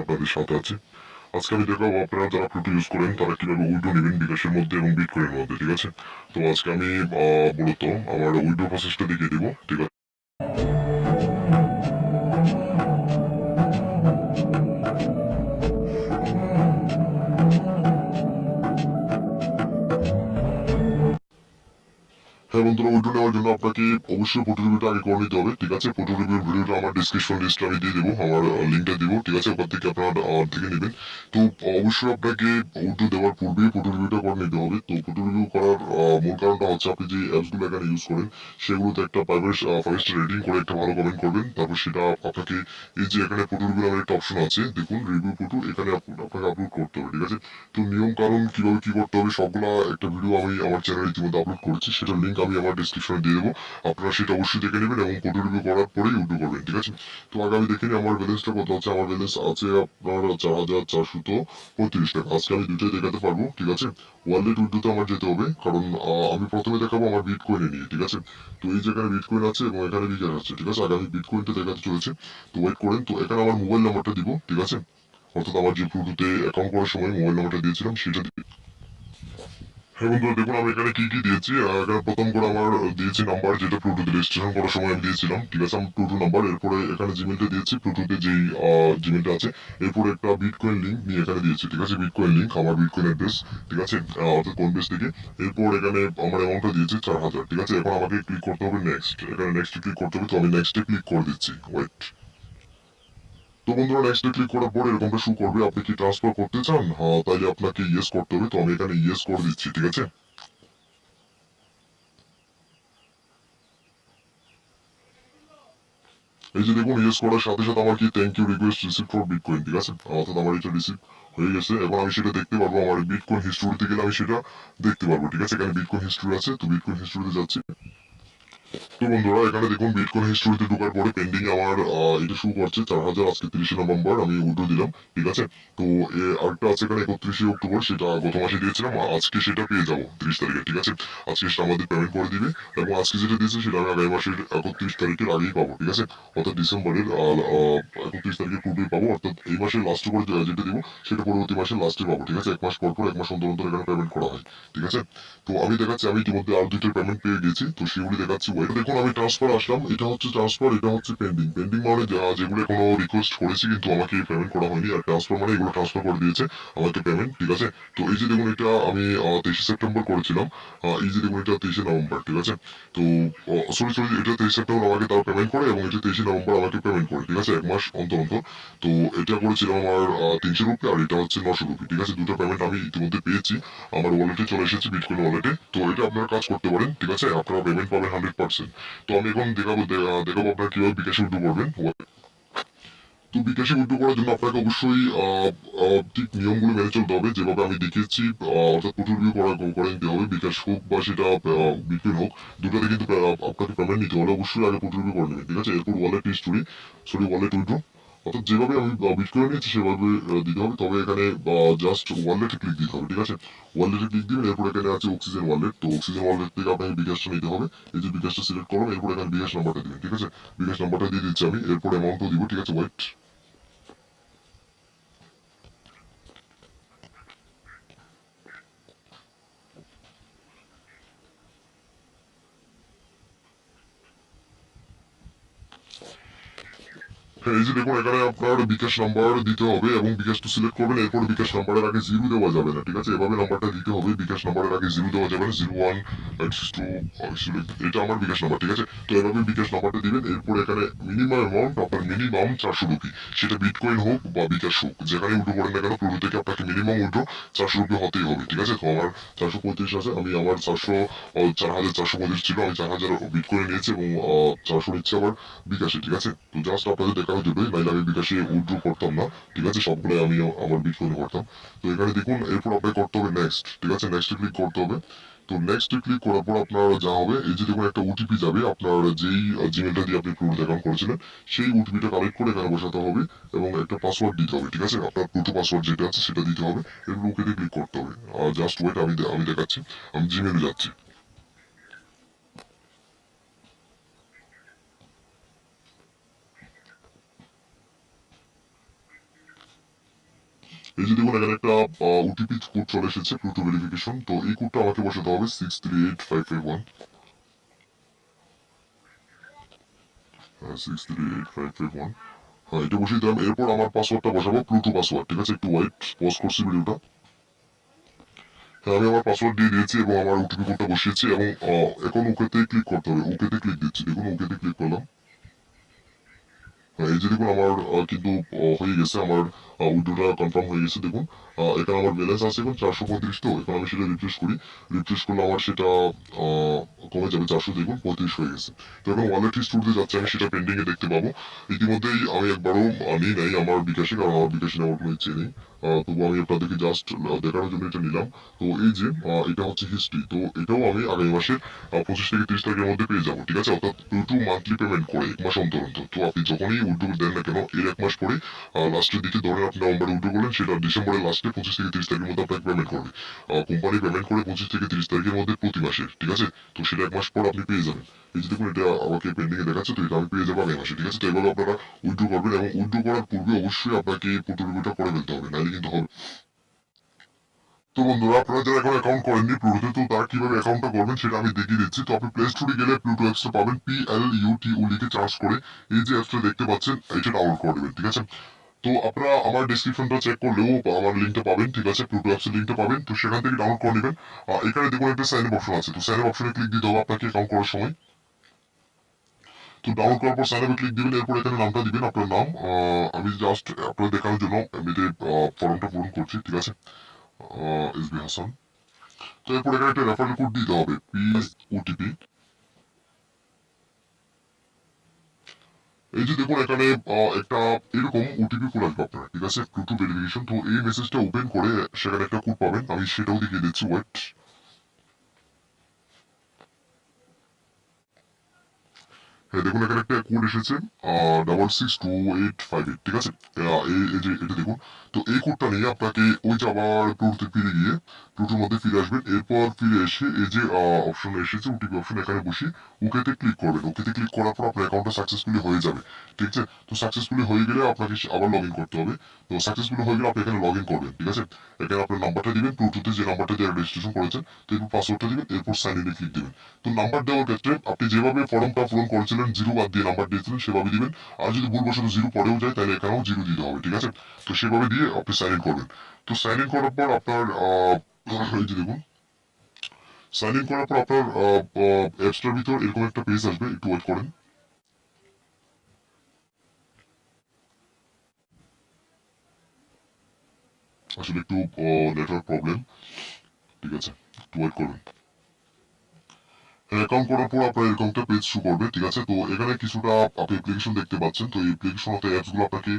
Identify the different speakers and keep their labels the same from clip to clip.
Speaker 1: আপনাদের সাথে আছি। আজকে আমি দেখাবো আপনারা যারা প্লুটো ইউজ করেন তারা কিভাবে উইড্রো নেবেন বিকাশের মধ্যে এবং বিটকয়েনের মধ্যে, ঠিক আছে? তো আজকে আমি মূলত আমার উইড্রো প্রসেসটা দেখিয়ে দিব, ঠিক আছে? হ্যাঁ বন্ধুরা, উইড্রো নেওয়ার জন্য আপনাকে অবশ্যই ফটো রিভিউটা আগে করে নিতে হবে, ঠিক আছে? ফটো রিভিউর ভিডিওটা আমার ডিসক্রিপশন লিস্টে আমি দিয়ে দেবো, আমার লিঙ্কটা দিব, ঠিক আছে? ওখান থেকে আপনারা দেখে নেবেন। তো অবশ্যই আপনাকে উইড্রো দেওয়ার পূর্বে ফটো রিভিউটা করে নিতে হবে। তো ফটো রিভিউ করার মূল কারণটা হচ্ছে আপনি যে অ্যাপসগুলো এখানে ইউজ করেন সেগুলোতে একটা ফাইভ স্টার রেটিং করে একটা ভালো কমেন্ট করবেন। তারপর সেটা আপনাকে এই যে এখানে ফটো রিভিউ নামের একটা অপশন আছে, দেখুন রিভিউ ফটো, এখানে আপনাকে আপলোড করতে হবে, ঠিক আছে? তো নিয়ম কানুন কিভাবে কি করতে হবে সবগুলা একটা ভিডিও আমি আমার চ্যানেলে ইতিমধ্যে আপলোড করেছি, সেটার লিঙ্ক আমি আমার ডিসক্রিপশনে দিয়ে দেবো। আপনারা সেটা অবশ্যই দেখে নেবেন এবং ফটো রিভিউ করার পরেই উইড্রো করবেন, ঠিক আছে? তো আগে আমি দেখে নিই আমার ব্যালেন্সটা কত আছে। আমার ব্যালেন্স আছে আপনার 4,435 টাকা। আজকে আমি দুটোই দেখাতে পারবো, ঠিক আছে? ওয়ালেট উইড্রোতে আমার যেতে হবে, কারণ আমি প্রথমে দেখাবো আমার বিটকয়েনে নিয়ে, ঠিক আছে? তো এই যে এখানে বিটকয়েন আছে এবং এখানে বিকাশ আছে, ঠিক আছে? আগে আমি বিটকয়েনটা দেখাতে চলেছে। তো ওয়েট করেন। তো এখানে আমার মোবাইল নাম্বারটা দিব, ঠিক আছে? অর্থাৎ আমার যে প্লুটোতে অ্যাকাউন্ট করার সময় মোবাইল নাম্বারটা দিয়েছিলাম সেটা দিবে। হ্যাঁ বন্ধুরা, দেখুন আমি এখানে কি কি দিয়েছি। এখানে প্রথম করে আমার দিয়েছি নাম্বার, যেটা প্লুটোতে রেজিস্ট্রেশন করার সময় আমি দিয়েছিলাম, ঠিক আছে? আমার প্লুটো নাম্বার। এরপরে এখানে জিমেলটা দিয়েছি, প্লুটোতে যেই জিমেলটা আছে। এরপরে একটা বিটকয়েন লিঙ্ক নিয়ে এখানে দিয়েছি, ঠিক আছে? বিটকয়েন লিঙ্ক, আমার বিটকয়েন অ্যাড্রেস, ঠিক আছে? অর্থাৎ কোন বেস থেকে। এরপর এখানে আমার অ্যামাউন্টটা দিয়েছি 4,000, ঠিক আছে? এখন আমাকে ক্লিক করতে হবে নেক্সট। এখানে নেক্সটে ক্লিক করতে হবে, তো আমি নেক্সটে ক্লিক করে দিচ্ছি, ওয়েট। তো বন্ধুরা, নেক্সটে ক্লিক করার পর এরকমটা শো করবে। আপনি কি ট্রান্সফার করতে চান? হ্যাঁ, তাইলে আপনাকে ইয়েস করতে হবে। তো আমি এখানে ইয়েস করে দিচ্ছি, ঠিক আছে? এই যে দেখুন, ইউজ করার সাথে সাথে আমার কি thank you request receive for bitcoin, ঠিক আছে? অর্থাৎ আমার এটা রিসিভ হয়ে গেছে। এবং আমি সেটা দেখতে পারবো, আমার বিটকয়েন হিস্টোরিতে গেলে আমি সেটা দেখতে পারবো, ঠিক আছে? এখানে বিটকয়েন হিস্টোরি আছে, তো বিটকয়েন হিস্টোরিতে যাচ্ছি। তো বন্ধুরা, এখানে দেখুন বিটকয়েন হিস্টোরিতে ঢোকার পরে পেন্ডিং আমার এটা শো করছে 4,000। আজকে 30শে নভেম্বর আমি উইড্রো দিলাম, ঠিক আছে? তো আরেকটা আছে এখানে 31শে অক্টোবর, সেটা গত মাসে দিয়েছিলাম। আজকে সেটা পেয়ে যাবো 30 তারিখে, ঠিক আছে? আজকে সেটা আমাদের পেমেন্ট করে দিবে। এবং আজকে যেটা দিয়েছে সেটা আমি আগামী মাসের 31 তারিখের আগেই পাবো, ঠিক আছে? অর্থাৎ ডিসেম্বরের 31 তারিখে পুরোটাই পাবো। অর্থাৎ এই মাসের লাস্টে করে যেটা দিব সেটা পরবর্তী মাসের লাস্টে পাবো, ঠিক আছে? এক মাস পর পর, এক মাস অন্তর অন্তর এখানে পেমেন্ট করা হয়, ঠিক আছে? তো আমি দেখাচ্ছি আমি ইতিমধ্যে আরো দুইটার পেমেন্ট পেয়ে গেছি, তো সেগুলি দেখাচ্ছি। ওয়েট, দেখুন আমি ট্রান্সফার আসলাম, এটা হচ্ছে ট্রান্সফার, এটা হচ্ছে পেন্ডিং। পেন্ডিং মানে যেগুলো কোনো রিকোয়েস্ট করেছি কিন্তু আমাকে পেমেন্ট করা হয়নি, আর ট্রান্সফার মানে এগুলো ট্রান্সফার করে দিয়েছে আমাকে পেমেন্ট, ঠিক আছে? তো এই যে দেখুন, এটা আমি 23শে সেপ্টেম্বর করেছিলাম। এই যে দেখুন, এটা 23শে নভেম্বর, ঠিক আছে? তো সরি সরি, এটা 23 সেপ্টেম্বর আমাকে তার পেমেন্ট করে এবং এটা 23শে নভেম্বর আমাকে পেমেন্ট করে, ঠিক আছে? এক মাস অন্তর অন্তর। তো এটা করেছিলাম আমার 300 রুপি, আর এটা হচ্ছে 900 রুপি, ঠিক আছে? দুটো পেমেন্ট আমি ইতিমধ্যে পেয়েছি, আমার ওয়ালেটে চলে এসেছে, বিটকয়েন ওয়ালেটে। তো এটা আপনারা কাজ করতে পারেন, ঠিক আছে? আপনারা পেমেন্ট পাবেন 100%। তো আমি এখন দেখাবো আপনারা কিভাবে বিকাশে উইথড্র করবেন। তো বিকাশে উইথড্র করার জন্য আপনাকে অবশ্যই ঠিক নিয়মগুলো মেনে চলতে হবে, যেভাবে আমি দেখিয়েছি। অর্থাৎ প্রচুর রিভিউ করে নিতে হবে, বিকাশ হোক বা সেটা বিটকয়েন হোক, দুটাতে কিন্তু আপনাকে পেমেন্ট নিতে হলে অবশ্যই আগে প্রচুর রিভিউ করে নেবেন, ঠিক আছে? এরপর wallet history, sorry wallet withdraw, অর্থাৎ যেভাবে আমি বিটকয়েন নিয়েছি সেভাবে দিতে হবে। তবে এখানে জাস্ট ওয়ালেটে ক্লিক দিতে হবে, ঠিক আছে? ওয়ালেটে ক্লিক দিবেন। এরপর এখানে আছে অক্সিজেন ওয়ালেট, তো অক্সিজেন ওয়ালেট থেকে আপনাকে বিকাশটা নিতে হবে। এই যে বিকাশটা সিলেক্ট করুন, এরপর এখানে বিকাশ নাম্বারটা দিবেন, ঠিক আছে? বিকাশ নাম্বারটা দিয়ে দিচ্ছি আমি, এরপর অ্যামাউন্টও দিব, ঠিক আছে? ওয়েট। হ্যাঁ, এই যে দেখুন, এখানে আপনার বিকাশ নাম্বার দিতে হবে এবং বিকাশটা সিলেক্ট করবেন। এরপর বিকাশ নাম্বারের আগে জিরো দেওয়া যাবে না, ঠিক আছে? এভাবে নাম্বারটা দিতে হবে, বিকাশ নাম্বারের আগে জিরো দেওয়া যাবে না। 01 এটা আমার বিকাশ নাম্বার, ঠিক আছে? তো এভাবে বিকাশ নাম্বারটা দিবেন। এরপর এখানে মিনিমাম অ্যামাউন্ট, আপনার মিনিমাম 400 রুপি, সেটা বিটকয়েন হোক বা বিকাশ হোক, যেখানে উইড্রো করেন না কেন, শুরু থেকে আপনাকে মিনিমাম উইড্রো 400 রুপি হতেই হবে, ঠিক আছে? তো আমার 435 আছে, আমি আমার 4,435 ছিল, আমি 4,000 বিটকয়েন নিয়েছি এবং 400 নিচ্ছে আবার বিকাশে, ঠিক আছে? তো জাস্ট আপনাদের দেখানো যাবে, নাইলে আমি বিকাশে উইথড্র করতাম না, ঠিক আছে? সবগুলো আমি আমার বিটকয়েনে করতাম। তো এখানে দেখুন, এরপর আপনাকে করতে হবে নেক্সট, ঠিক আছে? নেক্সটে ক্লিক করতে হবে। তো নেক্সটে ক্লিক করার পর আপনার যা হবে, এই যে দেখুন একটা ওটিপি যাবে, আপনার যেই জিমেলটা দিয়ে আপনি প্লুটো অ্যাকাউন্ট করেছিলেন সেই ওটিপিটা কালেক্ট করে এখানে বসাতে হবে এবং একটা পাসওয়ার্ড দিতে হবে, ঠিক আছে? আপনার প্লুটো পাসওয়ার্ড যেটা আছে সেটা দিতে হবে। এরপর ওকেতে ক্লিক করতে হবে। জাস্ট ওয়েট, আমি দেখাচ্ছি। আমি জিমেলে যাচ্ছি। এই যে দেখুন এখানে একটা ওটিপি কোড চলে এসেছে, প্লুটো ভেরিফিকেশন। তো এই কোডটা আমাকে বসাতে হবে 638551, 638551। হ্যাঁ, এটা বসিয়ে দিলাম। এরপর আমার পাসওয়ার্ডটা বসাবো, প্লুটো পাসওয়ার্ড। ঠিক আছে, একটু ওয়েট, পজ করছি ভিডিওটা। হ্যাঁ, আমি আমার পাসওয়ার্ড দিয়ে দিয়েছি এবং আমার ওটিপি কোডটা বসিয়েছি এবং এখন ওকেতে ক্লিক করতে হবে। ওকেতে ক্লিক দিচ্ছি, দেখুন ওকেতে ক্লিক করলাম। এই যে দেখুন আমার কিন্তু হয়ে গেছে, আমার উইড্রোটা কনফার্ম হয়ে গেছে। দেখুন এখানে আমার ব্যালেন্স আছে এখন 435। তো এখন আমি সেটা রিফ্রেশ করি, রিফ্রেশ করলে আমার সেটা কমে যাবে 400। দেখুন 35 হয়ে গেছে। তো এখন ওয়ালেট হিস্ট্রিতে যাচ্ছে, আমি সেটা পেন্ডিং এ দেখতে পাবো। ইতিমধ্যেই আমি একবারও নিই নাই আমার বিকাশে, কারণ আমার বিকাশে নেওয়ার কোনো ইচ্ছে নেই। তবু আমি আপনাদেরকে জাস্ট দেখানোর জন্য এটা নিলাম। তো এই যে এটা হচ্ছে হিস্ট্রি, তো এটাও আমি আগামী মাসের 25 থেকে 30 তারিখের মধ্যে পেয়ে যাবো। ঠিক আছে, অর্থাৎ প্লুটো মান্থলি পেমেন্ট করে 1 মাস অন্তর অন্তর। তো আপনি যখনই উইড্রো দেন না কেন, এর 1 মাস পরে লাস্টের দিকে, ধরেন আপনি নভেম্বরে উইড্রো করলেন, সেটা ডিসেম্বরের লাস্টে 25 থেকে 30 তারিখের মধ্যে আপনাকে পেমেন্ট করবে। কোম্পানি পেমেন্ট করে 25 থেকে 30 তারিখের মধ্যে প্রতি মাসে। ঠিক আছে, তো সেটা 1 মাস পর আপনি পেয়ে যাবেন। এই যে দেখুন এটা আমাকে পেন্ডিং এ দেখাচ্ছে, তো এটা আমি পেয়ে যাবো আগামী মাসে। ঠিক আছে, তো এভাবে আপনারা উইড্রো করবেন এবং উইড্রো করার পূর্বে অবশ্যই আপনাকে ফটো রিভিউটা করে ফেলতে হবে, নাহলে কিন্তু হবে। তো বন্ধুরা, আপনারা যারা এখন অ্যাকাউন্ট করেননি প্লুটোতে, তো তারা কিভাবে অ্যাকাউন্টটা করবেন সেটা আমি দেখিয়ে দিচ্ছি। তো আপনি প্লে স্টোরে গেলে প্লুটো অ্যাপসটা পাবেন, PLUTO লিখে চার্জ করে এই যে অ্যাপসটা দেখতে পাচ্ছেন, এটা ডাউনলোড করে নেবেন। ঠিক আছে, তো আপনারা আমার ডিসক্রিপশনটা চেক করলেও আমার লিঙ্কটা পাবেন। ঠিক আছে, প্লুটো অ্যাপসের লিঙ্কটা পাবেন, তো সেখান থেকে ডাউনলোড করে নেবেন। এখানে দেখুন একটা সাইন আপ অপশন আছে, তো সাইন আপ অপশনে ক্লিক দিতে হবে আপনাকে অ্যাকাউন্ট করার সময়। তো ডাউনলোড করার পর সাইন আপে ক্লিক দিবেন, এরপর এখানে নামটা দিবেন, আপনার নাম। আমি জাস্ট আপনাদের দেখানোর জন্য এমনিতে ফর্মটা পূরণ করছি। ঠিক আছে, SB হাসান। তো এরপর এখানে একটা রেফারেল কোড দিতে হবে, POTP। এই যে দেখুন এখানে একটা এরকম ওটিপি কোড আসবে আপনার। ঠিক আছে, প্লুটো ভেরিফিকেশন। তো এই মেসেজটা ওপেন করে সেখানে একটা কোড পাবেন, আমি সেটাও দেখিয়ে দিচ্ছি, ওয়েট। হ্যাঁ, দেখুন এখানে একটা কোড এসেছে 662858। ঠিক আছে, এই যে এটা দেখুন। তো এই কোডটা নিয়ে আপনাকে ওই যে আবার প্লুটোতে ফিরে গিয়ে প্লুটোর মধ্যে ফিরে আসবেন। এরপর ফিরে এসে এই যে অপশন এসেছে ওটিপি অপশন, এখানে বসে ওকেতে ক্লিক করবেন। ওকেতে ক্লিক করার পর আপনার অ্যাকাউন্টটা সাকসেসফুলি হয়ে যাবে। ঠিক আছে, তো সাকসেসফুলি হয়ে গেলে আপনাকে আবার লগ ইন করতে হবে। তো সাকসেসফুলি হয়ে গেলে আপনি এখানে লগ ইন করবেন। ঠিক আছে, এখানে আপনার নাম্বারটা দিবেন, প্লুটোতে যে নাম্বারটা দিয়ে রেজিস্ট্রেশন করেছেন। তো এরপর পাসওয়ার্ডটা দিবেন, এরপর সাইন ইনে ক্লিক দিবেন। তো নাম্বার দেওয়ার ক্ষেত্রে আপনি যেভাবে ফর্মটা পূরণ করেছিলেন, জিরো বাদ দিয়ে নাম্বার দিয়েছিলেন, সেভাবে দিবেন। আর যদি ভুলবশত জিরো পরেও যায়, তাহলে এখানেও জিরো দিতে হবে। ঠিক আছে, তো সেভাবে দিয়ে আপনি সাইন ইন করবেন। তো সাইন ইন করার পর আপনার এই যে দেখুন, সাইন ইন করার পর আপনার অ্যাপসটার ভিতর এরকম একটা পেজ আসবে, একটু ওয়েট করেন। আসলে একটু নেটওয়ার্ক প্রবলেম। ঠিক আছে, একটু ওয়েট করবেন। অ্যাকাউন্ট করার পর আপনার এরকম একটা পেজ শো করবে। ঠিক আছে, তো এখানে কিছুটা আপনি অ্যাপ্লিকেশন দেখতে পাচ্ছেন। তো এই অ্যাপ্লিকেশন অর্থাৎ অ্যাপসগুলো আপনাকে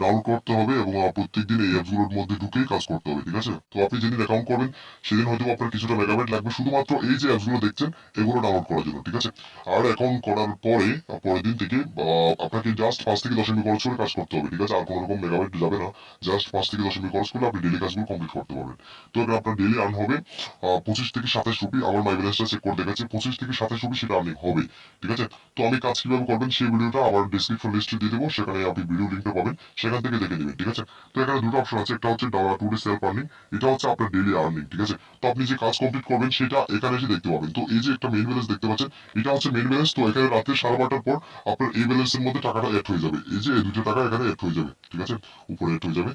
Speaker 1: ডাউনলোড করতে হবে এবং প্রত্যেকদিন এই অ্যাপসগুলোর মধ্যে ঢুকেই কাজ করতে হবে। ঠিক আছে, তো আপনি যেদিন অ্যাকাউন্ট করবেন সেদিন হয়তো আপনার কিছুটা মেগাবাইট লাগবে শুধুমাত্র এই যে অ্যাপসগুলো দেখছেন এগুলো ডাউনলোড করার জন্য। ঠিক আছে, আর অ্যাকাউন্ট করার পরে পরের দিন থেকে আপনাকে জাস্ট 5 থেকে 10 MB খরচ করে কাজ করতে হবে। ঠিক আছে, আর কোনো রকম মেগাবাইট যাবে না। জাস্ট 5 থেকে 10 MB খরচ করলে আপনি ডেলি কাজগুলো কমপ্লিট করতে পারবেন। তো এবার আপনার ডেলি আর্ন হবে 25 থেকে 27 রুপি। আমার মাই ব্যালেন্সটা চেক করে দেখাচ্ছে 25 থেকে 27 রুপি সেটা আর্নিং হবে। ঠিক আছে, তো আমি কাজ কিভাবে করবেন সেই ভিডিওটা আমার ডিসক্রিপশন লিস্টে দিয়ে দেবো, সেখানে আপনি ভিডিও লিঙ্কটা পাবেন, সেখান থেকে দেখে নেবেন। ঠিক আছে, তো এখানে দুটো অপশন আছে, একটা হচ্ছে টুডে সেলফ আর্নিং, এটা হচ্ছে আপনার ডেলি আর্নিং। ঠিক আছে, তো আপনি যে কাজ কমপ্লিট করবেন সেটা এখানে এসে দেখতে পাবেন। তো এই যে একটা মেইন ব্যালেন্স দেখতে পাচ্ছেন, এটা হচ্ছে মেইন ব্যালেন্স। তো এখানে রাতে 12:30টার পর আপনার এই ব্যালেন্সের মধ্যে টাকাটা অ্যাড হয়ে যাবে। এই যে এই 200 টাকা এখানে অ্যাড হয়ে যাবে। ঠিক আছে, উপরে অ্যাড হয়ে যাবে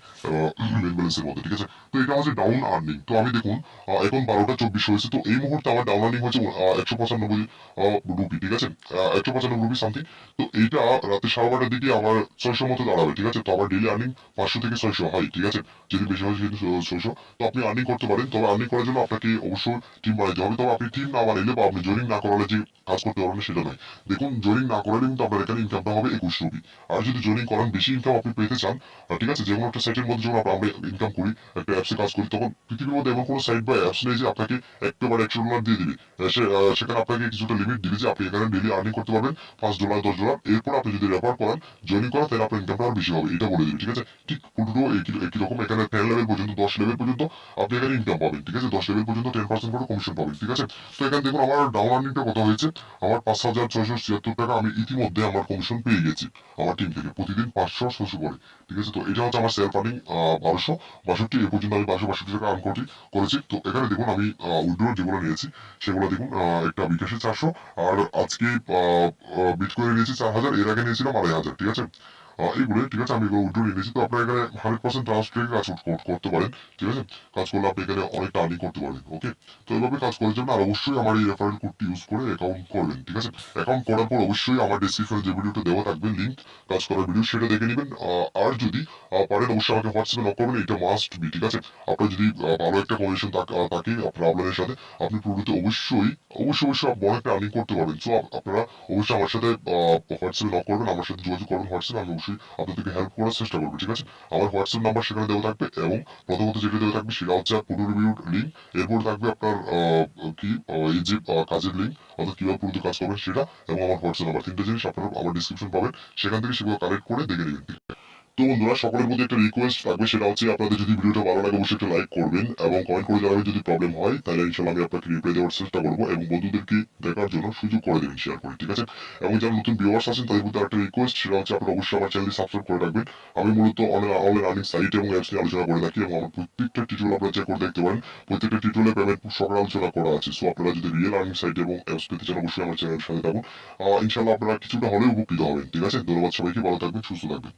Speaker 1: মেইন ব্যালেন্সের মধ্যে। ঠিক আছে, তো এটা হচ্ছে ডাউন আর্নিং। তো আমি দেখুন এখন 12টা 24 হয়েছে, তো এই মুহূর্তে আমার ডাউন আর্নিং হচ্ছে 195 রুপি। ঠিক আছে, 195 রুপি সামথিং। তো এইটা রাতে 12:30টার দিকে আমার 600 মতো দাঁড়াবে। ঠিক আছে, তো আমার ডেইলি আর্নিং 500 থেকে 600 হয়। ঠিক আছে, যদি বেশি হয় সেদিন 600। তো আপনি আর্নিং করতে পারেন, তবে আর্নিং করার জন্য আপনাকে অবশ্যই টিম বানাইতে হবে। তবে আপনি টিম না বানাইলে বা আপনি জয়েনিং না করালে যে কাজ করতে পারবেন সেটা নয়। দেখুন, জয়েনিং না করালে কিন্তু আপনার এখানে ইনকামটা হবে 21 রুপি। আর যদি জয়েনিং করান, বেশি ইনকাম আপনি পেতে চান, ঠিক আছে, যেমন একটা সাইটের মধ্যে যখন আমরা ইনকাম করি, একটা অ্যাপসে কাজ করি, তখন পৃথিবীর মধ্যে এমন কোনো সাইট বা অ্যাপস নেই যে আপনাকে একেবারে $100 দিয়ে দিবে। সেখানে আপনাকে কিছুটা লিমিট দিবে যে আপনি এখানে ডেইলি আর্নিং করতে পারবেন $5 $10। এরপর আপনি যদি রেফার করান, জয়েনিং করান, তাহলে আপনার ইনকামটা আর বেশি হবে। এটা বলে দিবে, ঠিক আছে। ঠিক পুরো একই রকম এখানে 10 লেভেল পর্যন্ত 10 লেভেল পর্যন্ত আপনি এখানে ইনকাম পাবেন, ঠিক আছে। 10 লেভেল পর্যন্ত 10% করে কমিশন পাবেন, ঠিক আছে। তো এখানে দেখুন আমার ডাউন আর্নিংটা কত হয়েছে, আমার 5,676 টাকা আমি ইতিমধ্যে আমার কমিশন পেয়ে গেছি আমার টিম থেকে, প্রতিদিন 500 করে, ঠিক আছে। তো এটা হচ্ছে আমার সেলফ আর্নিং 1262, এ পর্যন্ত আমি 1262 টাকা আর্ন করেছি। তো এখানে দেখুন আমি উইথড্র যেগুলো নিয়েছি সেগুলো দেখুন, একটা বিকাশে 400, আর আজকে বিটকয়েনে নিয়েছি 4,000, এর আগে নিয়েছিলাম 2,500, ঠিক আছে। এইগুলো ঠিক আছে, আমি এগুলো উইথড্র নিয়ে নিয়েছি। তো আপনারা এখানে 100% ট্রাস্ট রেখে কাজ করতে পারেন, ঠিক আছে। কাজ করলে আপনি এখানে অনেকটা আর্নিং করতে পারবেন, ওকে। তো এইভাবে কাজ করার জন্য আর অবশ্যই আমার এই রেফারেল কোডটি ইউজ করে অ্যাকাউন্ট করবেন, ঠিক আছে। অ্যাকাউন্ট করার পর অবশ্যই আমার ডেসক্রিপশনে যে ভিডিওটা দেওয়া থাকবে লিঙ্ক কাজ করার ভিডিও, সেটা দেখে নেবেন। আর যদি পারেন অবশ্যই আমাকে হোয়াটসঅ্যাপে নক করবেন, এটা মাস্ট বি, ঠিক আছে। আপনার যদি ভালো একটা কমিশন থাকে আপনার আপলাইনের সাথে, আপনি পুরোতে অবশ্যই অবশ্যই অবশ্যই বড় একটা আর্নিং করতে পারবেন। সো আপনারা অবশ্যই আমার সাথে হোয়াটসঅ্যাপে নক করবেন, আমার সাথে যোগাযোগ করবেন হোয়াটসঅ্যাপে, আমি অবশ্যই আপনাদেরকে হেল্প করার চেষ্টা করবো, ঠিক আছে। আমার হোয়াটসঅ্যাপ নাম্বার সেখানে দেওয়া থাকবে, এবং প্রথমত যেটা দেওয়া থাকবে সেটা হচ্ছে পুরো রিভিউ লিঙ্ক, এরপর থাকবে আপনার এই যে কাজের লিঙ্ক, অর্থাৎ কিভাবে পুরোতে কাজ করবেন সেটা, এবং আমার হোয়াটসঅ্যাপ নাম্বার, তিনটা জিনিস আপনারা আমার ডিসক্রিপশন পাবেন, সেখান থেকে সেগুলো কালেক্ট করে দেখে নেবেন। তো বন্ধুরা, সকলের মধ্যে একটা রিকোয়েস্ট থাকবে, সেটা হচ্ছে আপনাদের যদি ভিডিওটা ভালো লাগে অবশ্যই একটা লাইক করবেন, এবং কমেন্ট করে জানাবেন যদি প্রবলেম হয়, তাহলে ইনশাআল্লাহ আমি আপনাকে রিপ্লাই দেওয়ার চেষ্টা করবো, এবং বন্ধুদেরকে দেখার জন্য সুযোগ করে দেবেন শেয়ার করে, ঠিক আছে। এবং যারা নতুন ভিউয়ার্স আছেন তাদের মধ্যে একটা রিকোয়েস্ট, সেটা হচ্ছে আপনারা অবশ্যই আমার চ্যানেলটি সাবস্ক্রাইব করে রাখবেন। আমি মূলত অনলাইন আর্নিং সাইট এবং অ্যাপস নিয়ে আলোচনা করে থাকি, এবং আমার প্রত্যেকটা টিউটোরিয়াল আপনারা চেক করে দেখতে পারেন, প্রত্যেকটা টিউটোরিয়ালে পেমেন্ট সকল আলোচনা করা আছে। সো আপনারা যদি রিয়েল আর্নিং সাইট এবং অ্যাপস পেতে চান অবশ্যই আমার চ্যানেলের সাথে থাকুন। ইনশাআল্লাহ আপনারা কিছুটা হলেও উপকৃত হবেন, ঠিক আছে। ধন্যবাদ সবাইকে, ভালো থাকবেন, সুস্থ থাকবেন।